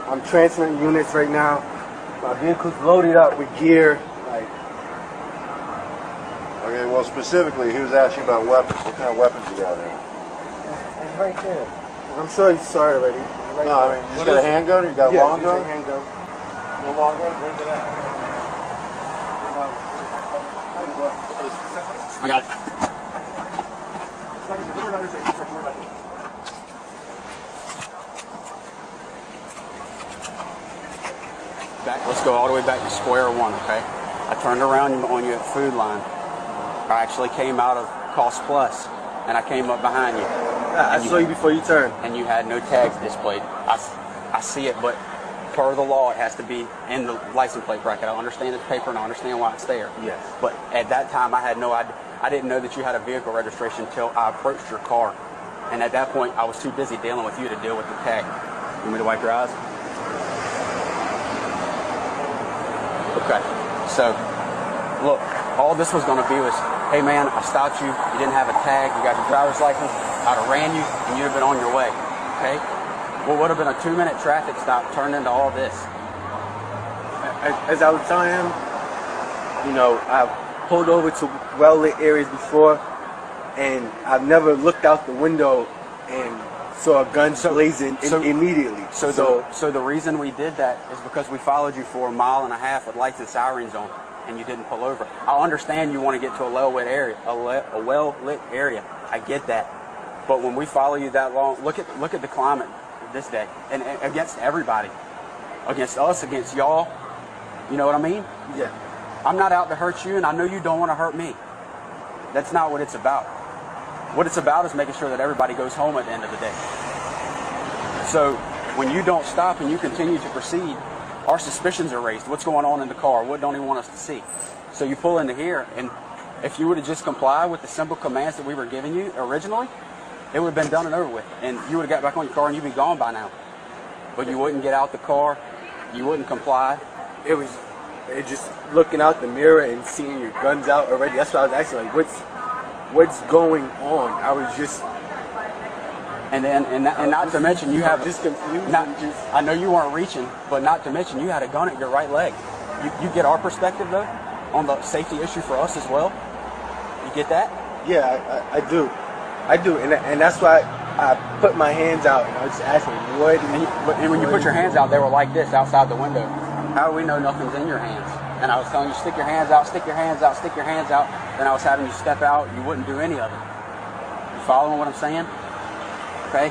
I'm transferring units right now. My vehicle's loaded up with gear. Like, okay, well, specifically, he was asking about weapons. What kind of weapons you got there? it's right there. I'm sure you saw it already. Right no, I mean, you just got a handgun or you got a long gun? Yeah, handgun. No long gun? Where's it at? I got it. Back, let's go all the way back to square one, okay? I turned around on you at Food Line. I actually came out of Cost Plus, and I came up behind you. I saw you before you turned. And you had no tags displayed. I see it, but per the law, it has to be in the license plate bracket. I understand it's paper, and I understand why it's there. Yes. But at that time, I had no idea. I didn't know that you had a vehicle registration until I approached your car. And at that point, I was too busy dealing with you to deal with the tag. You want me to wipe your eyes? Okay. So, look, all this was going to be was, hey man, I stopped you. You didn't have a tag. You got your driver's license. I'd have ran you, and you'd have been on your way. Okay? What would have been a 2-minute traffic stop turned into all this. As I was telling him, you know, I've pulled over to well-lit areas before, and I've never looked out the window and saw a gun blazing immediately. So the reason we did that is because we followed you for 1.5 miles with lights and sirens on, and you didn't pull over. I understand you want to get to a well-lit area, a well-lit area. I get that. But when we follow you that long, look at the climate this day, and against everybody, against us, against y'all. You know what I mean? Yeah. I'm not out to hurt you, and I know you don't want to hurt me. That's not what it's about. What it's about is making sure that everybody goes home at the end of the day. So when you don't stop and you continue to proceed, our suspicions are raised. What's going on in the car? What don't he want us to see? So you pull into here, and if you would have just complied with the simple commands that we were giving you originally, it would have been done and over with. And you would have got back on your car and you'd be gone by now. But you wouldn't get out the car. You wouldn't comply. It was just looking out the mirror and seeing your guns out already. That's what I was asking, like, what's going on? I was just... And not to mention you have... Just confused. I know you weren't reaching, but not to mention you had a gun at your right leg. You get our perspective, though, on the safety issue for us as well? You get that? Yeah, I do. I do, and that's why I put my hands out, and I was just asking, what? And when you put your hands out, they were like this outside the window. How do we know nothing's in your hands? And I was telling you, stick your hands out, stick your hands out, stick your hands out. Then I was having you step out. You wouldn't do any of it. You following what I'm saying? Okay?